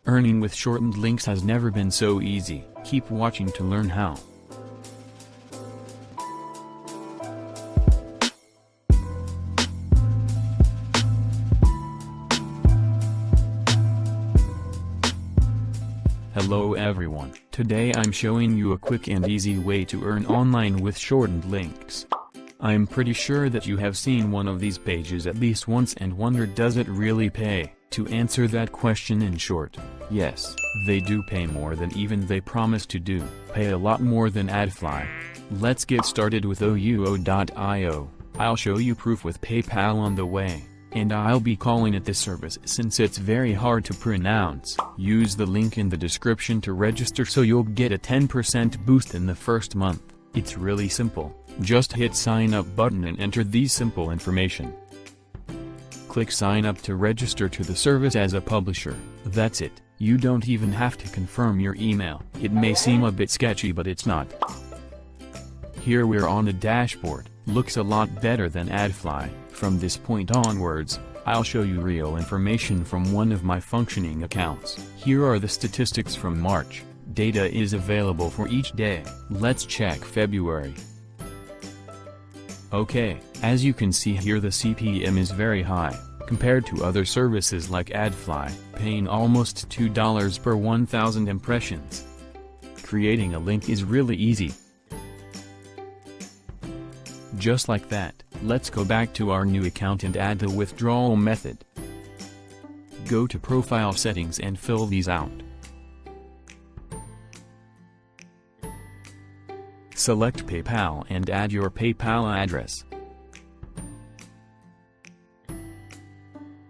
Earning with shortened links has never been so easy. Keep watching to learn how. Hello everyone, today I'm showing you a quick and easy way to earn online with shortened links. I'm pretty sure that you have seen one of these pages at least once and wondered, does it really pay? To answer that question in short, yes, they do pay more than even they promise to do, pay a lot more than AdFly. Let's get started with ouoio. I'll show you proof with PayPal on the way. And I'll be calling it this service since it's very hard to pronounce. Use the link in the description to register so you'll get a 10% boost in the first month. It's really simple, just hit sign up button and enter these simple information. Click sign up to register to the service as a publisher. That's it, you don't even have to confirm your email. It may seem a bit sketchy but it's not. Here we're on the dashboard, looks a lot better than AdFly. From this point onwards, I'll show you real information from one of my functioning accounts. Here are the statistics from March. Data is available for each day. Let's check February. Okay, as you can see here the CPM is very high, compared to other services like AdFly, paying almost $2 per 1,000 impressions. Creating a link is really easy. Just like that, let's go back to our new account and add the withdrawal method. Go to Profile Settings and fill these out. Select PayPal and add your PayPal address.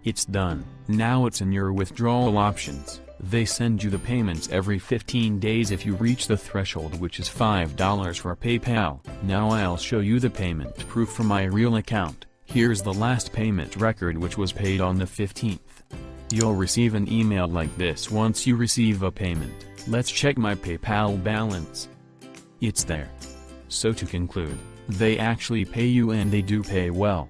It's done. Now it's in your withdrawal options. They send you the payments every 15 days if you reach the threshold, which is $5 for PayPal. Now I'll show you the payment proof for my real account. Here's the last payment record, which was paid on the 15th. You'll receive an email like this once you receive a payment. Let's check my PayPal balance. It's there. So to conclude, they actually pay you and they do pay well.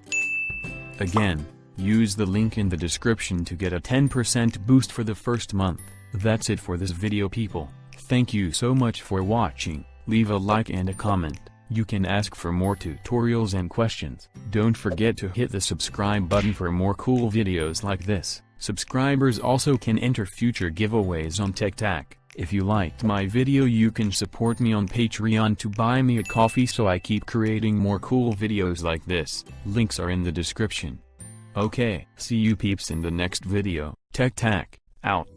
Again, use the link in the description to get a 10% boost for the first month. That's it for this video, people. Thank you so much for watching. Leave a like and a comment. You can ask for more tutorials and questions. Don't forget to hit the subscribe button for more cool videos like this. Subscribers also can enter future giveaways on TechTac. If you liked my video, you can support me on Patreon to buy me a coffee so I keep creating more cool videos like this. Links are in the description. Okay, see you peeps in the next video. TechTac, out.